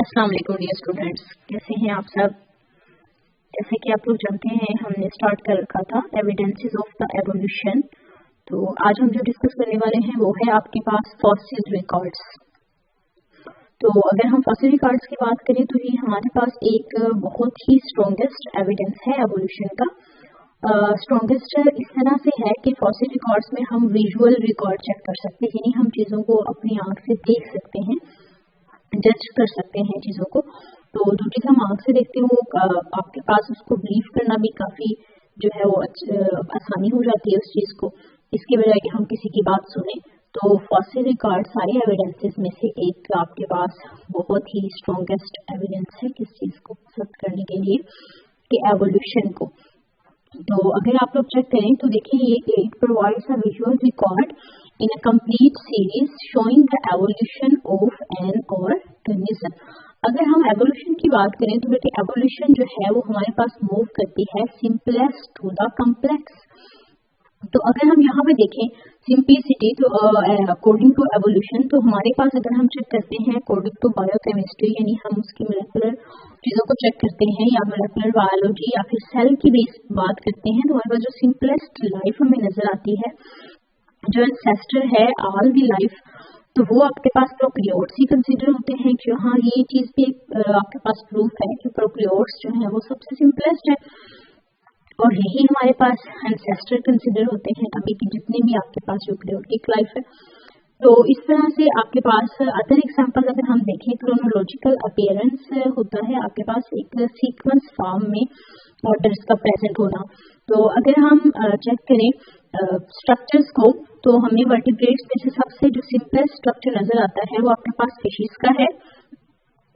अस्सलाम वालेकुम dear students, कैसे हैं आप सब। जैसे कि आप लोग जानते हैं हमने स्टार्ट कर रखा था एविडेंसेस ऑफ द एवोल्यूशन। तो आज हम जो डिस्कस करने वाले हैं वो है आपके पास फॉसिल रिकॉर्ड्स। तो अगर हम फॉसिल रिकॉर्ड्स की बात करें तो ये हमारे पास एक बहुत ही स्ट्रॉन्गेस्ट एविडेंस है एवोल्यूशन का। स्ट्रॉन्गेस्ट इस तरह से है कि फॉसिल रिकॉर्ड्स में हम विजुअल रिकॉर्ड चेक कर सकते हैं, यानी हम चीज़ों को अपनी आंख से देख सकते हैं, जज कर सकते हैं चीज़ों को। तो जो चीज़ हम आंख से देखते हो आपके पास उसको बिलीव करना भी काफ़ी जो है वो आसानी हो जाती है उस चीज़ को, इसके बजाय कि हम किसी की बात सुने। तो फॉसिल रिकॉर्ड सारे एविडेंसेस में से एक आपके पास बहुत ही स्ट्रॉन्गेस्ट एविडेंस है किस चीज़ को एक्सेप्ट करने के लिए, कि एवोल्यूशन को। तो अगर आप लोग चेक करें तो देखिए ये it provides a visual record in a complete series showing the evolution of an organism। अगर हम एवोल्यूशन की बात करें तो बेटे एवोल्यूशन जो है वो हमारे पास मूव करती है सिंपलेस्ट टू द कम्प्लेक्स। तो अगर हम यहाँ पे देखें सिंपलिसिटी, तो अकॉर्डिंग टू एवोल्यूशन, तो हमारे पास अगर हम चेक करते हैं अकॉर्डिंग टू बायोकेमिस्ट्री, यानी हम उसकी मोलेकुलर चीज़ों को चेक करते हैं या मोलेकुलर बायोलॉजी या फिर सेल की बेस बात करते हैं, तो हमारे पास जो सिंपलेस्ट लाइफ हमें नजर आती है, जो एंसेस्टर है ऑल दी लाइफ, तो वो आपके पास प्रोकैरियोट्स ही कंसीडर होते हैं। कि हाँ ये चीज़ भी आपके पास प्रूफ है कि प्रोकैरियोट्स जो है वो सबसे सिंपलेस्ट है और यही हमारे पास एंसेस्टर कंसीडर होते हैं अभी की जितने भी आपके पास यूकेरियोटिक लाइफ है। तो इस तरह से आपके पास अदर एग्जांपल अगर हम देखें, क्रोनोलॉजिकल अपीयरेंस होता है आपके पास एक सीक्वेंस फॉर्म में ऑर्डर्स का प्रेजेंट होना। तो अगर हम चेक करें स्ट्रक्चर्स को, तो हमें वर्टिब्रेट्स में से सबसे जो सिंपलेस्ट स्ट्रक्चर नजर आता है वो आपके पास फिशिस का है।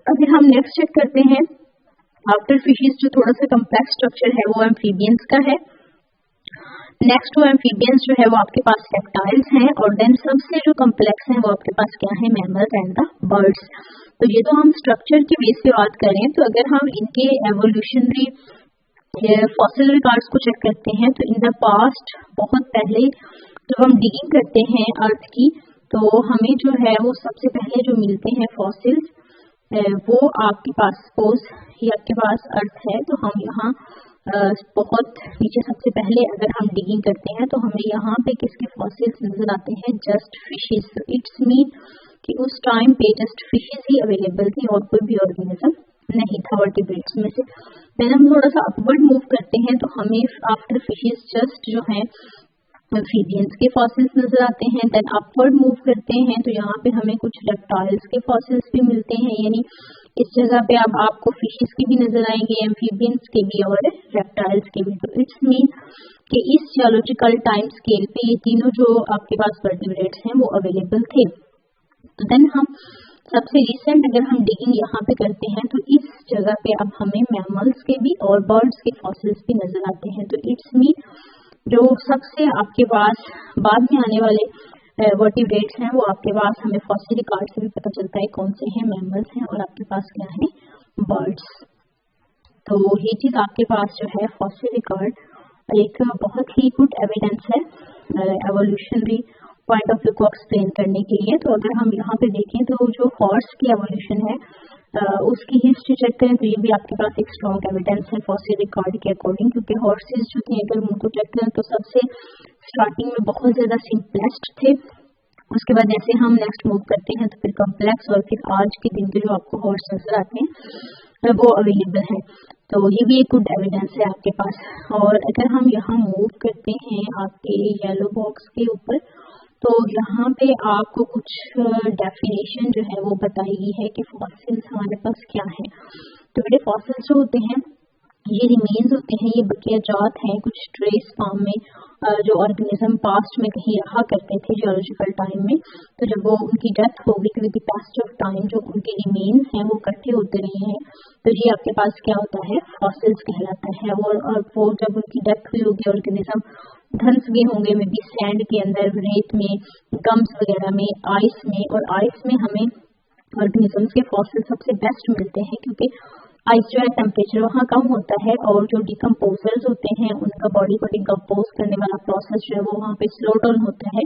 अगर हम नेक्स्ट चेक करते हैं आफ्टर फिशिस जो थोड़ा सा कम्प्लेक्स स्ट्रक्चर है वो एम्फीबियंस का है। नेक्स्ट टू एम्फीबियंस जो है वो आपके पास रेप्टाइल्स हैं, और देन सबसे जो कम्प्लेक्स है वो आपके पास क्या है, मैमल्स एंड द बर्ड्स। तो ये तो हम स्ट्रक्चर की बेस पे बात करें, तो अगर हम इनके एवोल्यूशनरी फॉसिल रिकॉर्ड्स को चेक करते हैं तो इन द पास्ट बहुत पहले जब हम डिगिंग करते हैं अर्थ की, तो हमें जो है वो सबसे पहले जो मिलते हैं फॉसिल्स वो आपके पास सपोज ये आपके पास अर्थ है, तो हम यहाँ बहुत नीचे सबसे पहले अगर हम डिगिंग करते हैं तो हमें यहाँ पे किसके फॉसिल्स नजर आते हैं, जस्ट फिशेस। इट्स मीन कि उस टाइम पे जस्ट फिशेस ही अवेलेबल थी और कोई भी ऑर्गेनिज्म नहीं था वर्टिब्रेट्स में से। देन हम थोड़ा सा अपवर्ड मूव करते हैं तो हमें आफ्टर फिशेस जस्ट जो है एम्फीबियंस के फॉसिल्स नजर आते हैं। देन अपवर्ड मूव करते हैं तो यहाँ पे हमें कुछ रेप्टाइल्स के फॉसिल्स भी मिलते हैं, यानी इस जगह पे अब आपको फिशेस के भी नजर आएंगे, एम्फीबियंस के भी और रेप्टाइल्स के भी। तो इट्स मीन कि इस जियोलॉजिकल टाइम स्केल पे ये तीनों जो आपके पास वर्टिब्रेट्स हैं वो अवेलेबल थे। तो देन हम सबसे रिसेंट अगर हम डिगिंग यहाँ पे करते हैं तो इस जगह पे अब हमें मैमल्स के भी और बर्ड्स के फॉसिल्स भी नजर आते हैं। तो इट्स मीन जो सबसे आपके पास बाद में आने वाले वर्टिब्रेट्स हैं वो आपके पास हमें फॉसिल रिकॉर्ड से भी पता चलता है कौन से हैं, मैमल्स हैं और आपके पास क्या है, बर्ड्स। तो ये चीज आपके पास जो है फॉसिल रिकॉर्ड एक बहुत ही गुड एविडेंस है एवोल्यूशनरी पॉइंट ऑफ व्यू को एक्सप्लेन करने के लिए। तो अगर हम यहाँ पे देखें तो जो हॉर्स की एवोल्यूशन है उसकी हिस्ट्री चेक करें तो ये भी आपके पास एक स्ट्रॉन्ग एविडेंस है फॉसिल रिकॉर्ड के अकॉर्डिंग, क्योंकि हॉर्सेस जो थे अगर उनको चेक करें तो सबसे स्टार्टिंग में बहुत ज्यादा सिंपलेस्ट थे, उसके बाद जैसे हम नेक्स्ट मूव करते हैं तो फिर कम्प्लेक्स और फिर आज के दिन के जो आपको हॉर्स नजर आते हैं वो अवेलेबल है। तो ये भी एक गुड एविडेंस है आपके पास। और अगर हम यहाँ मूव करते हैं आपके येलो बॉक्स के ऊपर, तो यहाँ पे आपको कुछ डेफिनेशन जो है वो बताई है कि फॉसिल्स हमारे पास क्या है। तो बेटे फॉसिल्स जो होते हैं ये रिमेन्स होते हैं, ये बकियाजात हैं कुछ ट्रेस फॉर्म में जो ऑर्गेनिज्म पास्ट में कहीं रहा करते थे जियोलॉजिकल टाइम में। तो जब वो उनकी डेथ होगी तो with the past of time जो उनके रिमेन्स हैं वो इकट्ठे होते रहे हैं, तो ये आपके पास क्या होता है, फॉसिल्स कहलाता है। और वो जब उनकी डेथ हुई होगी ऑर्गेनिज्म धंस गए होंगे मे बी सैंड के अंदर, रेत में, गम्स वगैरह में, आइस में, और आइस में हमें ऑर्गेनिजम्स के फॉसिल सबसे बेस्ट मिलते हैं क्योंकि आइस जो है टेम्परेचर वहाँ कम होता है और जो डिकम्पोजर्स होते हैं उनका बॉडी को डिकम्पोज करने वाला प्रोसेस जो है वो वहाँ पे स्लो डाउन होता है,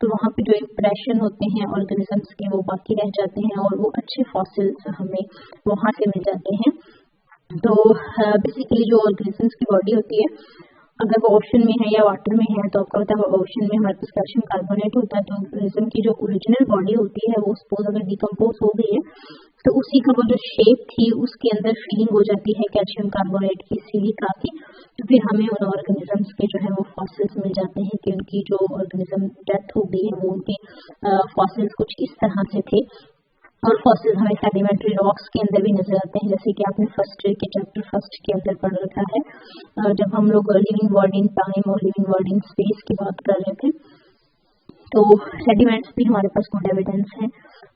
तो वहाँ पे जो इम्प्रेशन होते हैं ऑर्गेनिजम्स के वो बाकी रह जाते हैं और वो अच्छे फॉसिल्स हमें वहाँ से मिल जाते हैं। तो बेसिकली जो ऑर्गेनिजम्स की बॉडी होती है, अगर वो ओशन में है या वाटर में है, तो आपको पता है ओशन में हमारे पास कैल्शियम कार्बोनेट होता है, तो ऑर्गेनिज्म की जो ओरिजिनल बॉडी होती है वो सपोज अगर डिकम्पोज हो गई है तो उसी का वो जो शेप थी उसके अंदर फीलिंग हो जाती है कैल्शियम कार्बोनेट की, सिलिका की, तो फिर हमें उन ऑर्गेनिजम्स के जो है वो फॉसिल्स मिल जाते हैं कि उनकी जो ऑर्गेनिज्म डेथ हो गई है वो उनके फॉसिल्स कुछ इस तरह से थे। और फॉसिल्स हमें सेडिमेंट्री रॉक्स के अंदर भी नजर आते हैं, जैसे कि आपने फर्स्ट ईयर के चैप्टर फर्स्ट के अंदर पढ़ रखा है, जब हम लोग लिविंग वर्ल्ड इन टाइम और लिविंग वर्ल्ड इन स्पेस की बात कर रहे थे। तो सेडिमेंट्स भी हमारे पास गुड एविडेंस है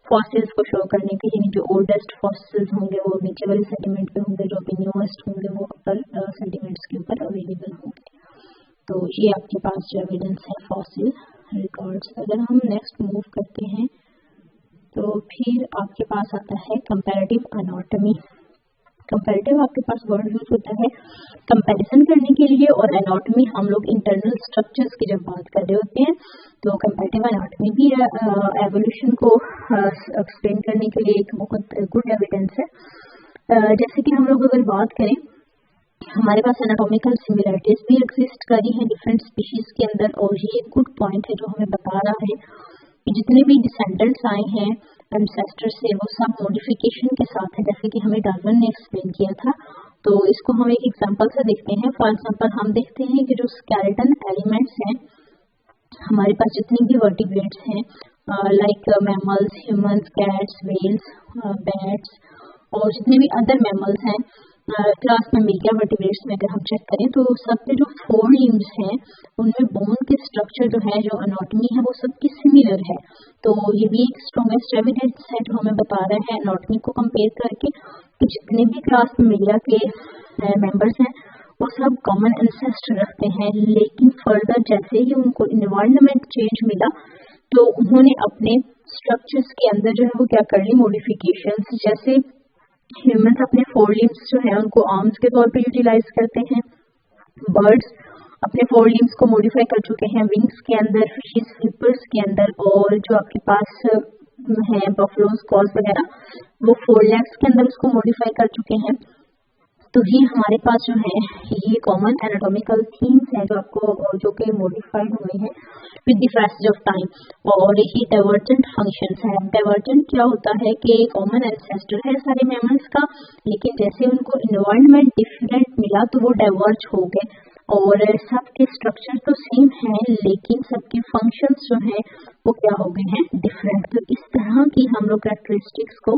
फॉसिल्स को शो करने के, यानी जो ओल्डेस्ट फॉसिल्स होंगे वो नीचे वाले सेडिमेंट पे होंगे, जो भी न्यूएस्ट होंगे वो अपर सेडिमेंट्स के ऊपर अवेलेबल होंगे। तो ये आपके पास जो एविडेंस है फॉसिल रिकॉर्ड्स। अगर हम नेक्स्ट मूव करते हैं तो फिर आपके पास आता है कंपैरेटिव एनाटॉमी। कंपैरेटिव आपके पास वर्ड यूज होता है कंपैरिजन करने के लिए, और एनाटॉमी हम लोग इंटरनल स्ट्रक्चर्स की जब बात कर रहे होते हैं, तो कंपैरेटिव एनाटॉमी भी एवोल्यूशन को एक्सप्लेन करने के लिए एक बहुत गुड एविडेंस है। जैसे कि हम लोग अगर बात करें, हमारे पास एनाटॉमिकल सिमिलरिटीज भी एग्जिस्ट करी हैं डिफरेंट स्पीशीज के अंदर, और ये एक गुड पॉइंट है जो हमें बता रहा है कि जितने भी डिसेंडेंट्स आए हैं एंसेस्टर से वो सब मॉडिफिकेशन के साथ है, जैसे कि हमें डार्विन ने एक्सप्लेन किया था। तो इसको हम एक एग्जांपल से देखते हैं। फॉर एग्जांपल हम देखते हैं कि जो स्केलेटन एलिमेंट्स हैं हमारे पास, जितने भी वर्टिब्रेट्स हैं like mammals, humans, cats, whales, bats और जितने भी अदर मैमल्स हैं क्लास मेमिलिया वर्टिब्रेट्स में अगर हम चेक करें तो सबके जो 4 लिम्स हैं उनमें बोन के स्ट्रक्चर जो है, जो एनाटॉमी है वो सबकी सिमिलर है। तो ये भी एक स्ट्रॉन्गेस्ट एविडेंस है जो हमें बता रहा है एनाटॉमी को कंपेयर करके कि जितने भी क्लास मेमिलिया के मेंबर्स हैं वो सब कॉमन एंसेस्टर रखते हैं, लेकिन फर्दर जैसे ही उनको इन्वायरमेंट चेंज मिला तो उन्होंने अपने स्ट्रक्चर्स के अंदर जो है वो क्या कर ली, मॉडिफिकेशंस। जैसे ह्यूमंस अपने 4 लिम्स जो है उनको आर्म्स के तौर पे यूटिलाइज करते हैं, बर्ड्स अपने 4 लिम्स को मॉडिफाई कर चुके हैं विंग्स के अंदर, फिशेस फ्लिपर्स के अंदर, और जो आपके पास है बफलोस, कॉल्स वगैरह वो 4 लेग्स के अंदर उसको मॉडिफाई कर चुके हैं। तो ये हमारे पास जो है ये कॉमन एनाटॉमिकल थीम्स हैं जो कि मॉडिफाइड हुए हैं with the passage of time, और ये डाइवर्जेंट फंक्शंस हैं। डाइवर्जेंट क्या होता है कि कॉमन एंसेस्टर है सारे मैमल्स का, लेकिन जैसे उनको एनवायरनमेंट डिफरेंट मिला तो वो डाइवर्ज हो गए, और सबके स्ट्रक्चर तो सेम है लेकिन सबके फंक्शंस जो हैं वो क्या हो गए हैं, डिफरेंट। तो इस तरह की हम लोग कैरेक्टरिस्टिक्स को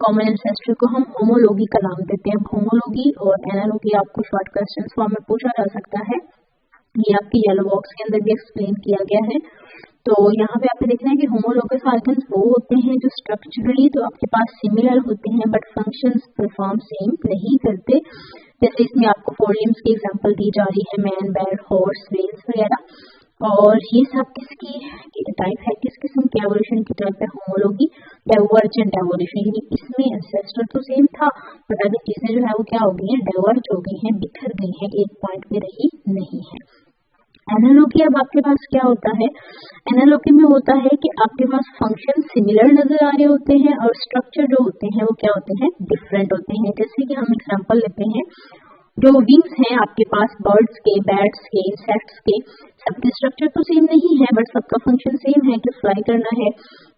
कॉमन एंसेस्टर को हम होमोलॉगी का नाम देते हैं। होमोलॉगी और एनालॉगी आपको शॉर्ट क्वेश्चन फॉर्म में पूछा जा सकता है, ये आपके येलो बॉक्स के अंदर भी एक्सप्लेन किया गया है। तो यहाँ पे आपने देखना है कि होमोलॉगस ऑर्गन्स वो होते हैं जो स्ट्रक्चरली तो आपके पास सिमिलर होते हैं बट फंक्शंस परफॉर्म सेम नहीं करते। जैसे इसमें आपको 4 लिम्स की एग्जांपल दी जा रही है, मैन, बैट, हॉर्स, व्हेल्स वगैरह, और ये सब किसकी टाइप है, किस किस्म की एवोल्यूशन की टाइप है, होमोलॉगी डाइवर्जेंट एवोल्यूशन, यानी इसमें एंसेस्टर तो सेम था बट अभी चीजें जो है वो क्या हो गई हैं, डाइवर्ज हो गई हैं, बिखर गई हैं, एक पॉइंट पे रही नहीं है। एनालॉगी अब आपके पास क्या होता है, एनालॉगी में होता है कि आपके पास फंक्शन सिमिलर नजर आ रहे होते हैं और स्ट्रक्चर जो होते हैं वो क्या होते हैं, डिफरेंट होते हैं। जैसे कि हम एग्जांपल लेते हैं, जो विंग्स हैं आपके पास बर्ड्स के, बैट्स के, इंसेक्ट्स के, सबके स्ट्रक्चर तो सेम नहीं है बट सबका फंक्शन सेम है कि फ्लाई करना है।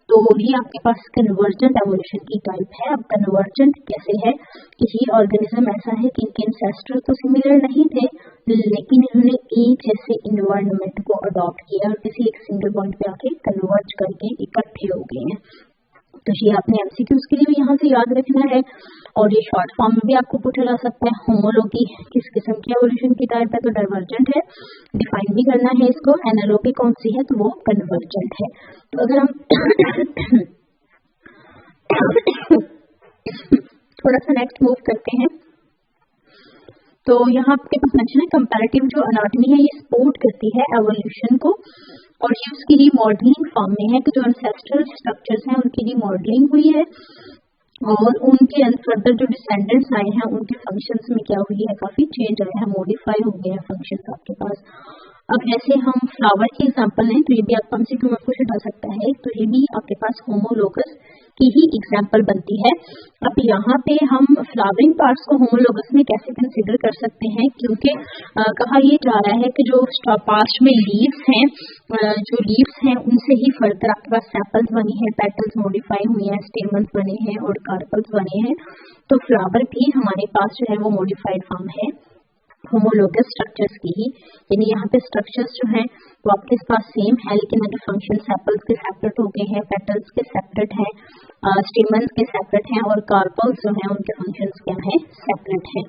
तो ये आपके पास कन्वर्जेंट एवोल्यूशन की टाइप है। अब कन्वर्जेंट कैसे है कि ये ऑर्गेनिज्म ऐसा है कि इनके एंसेस्टर तो सिमिलर नहीं थे लेकिन इन्होंने एक जैसे इन्वायरमेंट को अडॉप्ट किया और किसी एक सिंगल पॉइंट पे आके कन्वर्ज करके इकट्ठे हो गए हैं। तो ये आपने एमसीक्यूज के लिए भी यहाँ से याद रखना है, और ये शॉर्ट फॉर्म में भी आपको पूछा जा सकता है। होमोलॉगी किस किस्म की एवोल्यूशन की टाइप है, तो डाइवर्जेंट है, डिफाइन भी करना है इसको। एनालॉगी कौन सी है, तो वो कन्वर्जेंट है। तो अगर हम थोड़ा सा नेक्स्ट मूव करते हैं तो यहाँ आपके पास मेंशन है कंपैरेटिव जो एनाटॉमी है ये सपोर्ट करती है एवोल्यूशन को, और ये उसकी रिमॉडलिंग फॉर्म में है कि जो एंसेस्ट्रल स्ट्रक्चर्स हैं उनकी रिमॉडलिंग हुई है और उनके फर्दर जो डिसेंडेंट्स आए हैं उनके फंक्शंस में क्या हुई है, काफी चेंज आया है, मॉडिफाई हो गए हैं फंक्शंस आपके पास। अब ऐसे हम फ्लावर की एग्जांपल लें तो ये भी आपका MCQ में कुछ हटा सकता है, तो ये भी आपके पास होमोलोगस की ही एग्जांपल बनती है। अब यहाँ पे हम फ्लावरिंग पार्ट्स को होमोलोगस में कैसे कंसीडर कर सकते हैं, क्योंकि कहा ये जा रहा है कि जो पास्ट में लीव्स हैं, जो लीव्स हैं उनसे ही फर्दर आपके पास सेपल्स बनी है, पेटल्स मॉडिफाई हुई हैं, स्टेमन्स बने हैं और कार्पल्स बने हैं। तो फ्लावर भी हमारे पास जो है वो मॉडिफाइड फॉर्म है होमोलोगस स्ट्रक्चर्स की ही, यानी यहाँ पे स्ट्रक्चर्स जो हैं वो आपके पास सेम है, लेकिन अगर फंक्शन सेपल्स के सेपरेट हो गए हैं, पेटल्स के सेपरेट हैं, स्टेमन्स के सेपरेट हैं और कार्पल्स जो हैं उनके फंक्शंस क्या हैं, सेपरेट हैं।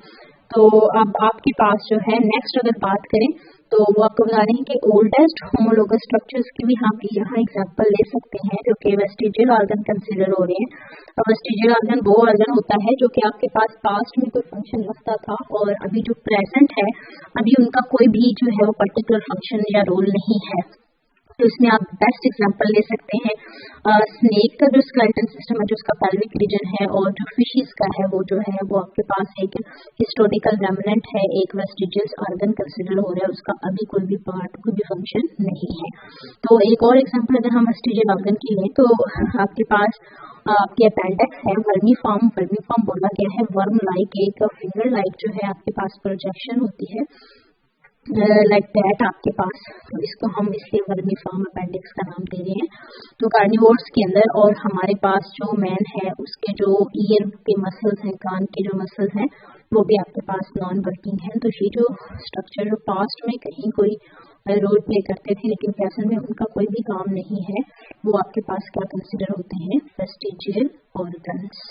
तो अब आपके पास जो है नेक्स्ट अगर बात करें तो वो आपको बता रहे हैं कि ओल्डेस्ट होमोलोगस स्ट्रक्चर्स की भी हम यहाँ एग्जांपल ले सकते हैं जो कि वेस्टिजियल ऑर्गन कंसीडर हो रहे हैं। अब वेस्टिजियल ऑर्गन वो ऑर्गन होता है जो कि आपके पास पास्ट में कोई फंक्शन रखता था और अभी जो प्रेजेंट है अभी उनका कोई भी जो है वो पर्टिकुलर फंक्शन या रोल नहीं है। तो इसमें आप बेस्ट एग्जांपल ले सकते हैं स्नेक का जो स्केलेटन सिस्टम है, जो उसका पेल्विक रीजन है, और जो फिशेस का है वो जो है वो आपके पास एक हिस्टोरिकल रेमिनेंट है, एक वेस्टिजियस ऑर्गन कंसीडर हो रहा है, उसका अभी कोई भी पार्ट कोई भी फंक्शन नहीं है। तो एक और एग्जांपल अगर हम वेस्टिजियल ऑर्गन की लें तो आपके पास आपके अपेंडिक्स है, वर्मीफॉर्म बोला गया है, वर्म लाइक एक फिंगर लाइक जो है आपके पास प्रोजेक्शन होती है लाइक दैट आपके पास, तो इसको हम इसलिए वर्मीफॉर्म अपेंडिक्स का नाम दे रहे हैं। तो कार्निवोर्स के अंदर और हमारे पास जो मैन है उसके जो ईयर के मसल्स हैं, कान के जो मसल्स हैं वो भी आपके पास नॉन वर्किंग है। तो ये जो स्ट्रक्चर जो पास्ट में कहीं कोई रोल प्ले करते थे लेकिन प्रेजेंट में उनका कोई भी काम नहीं है, वो आपके पास क्या कंसिडर होते हैं, वेस्टिजियल ऑर्गन्स।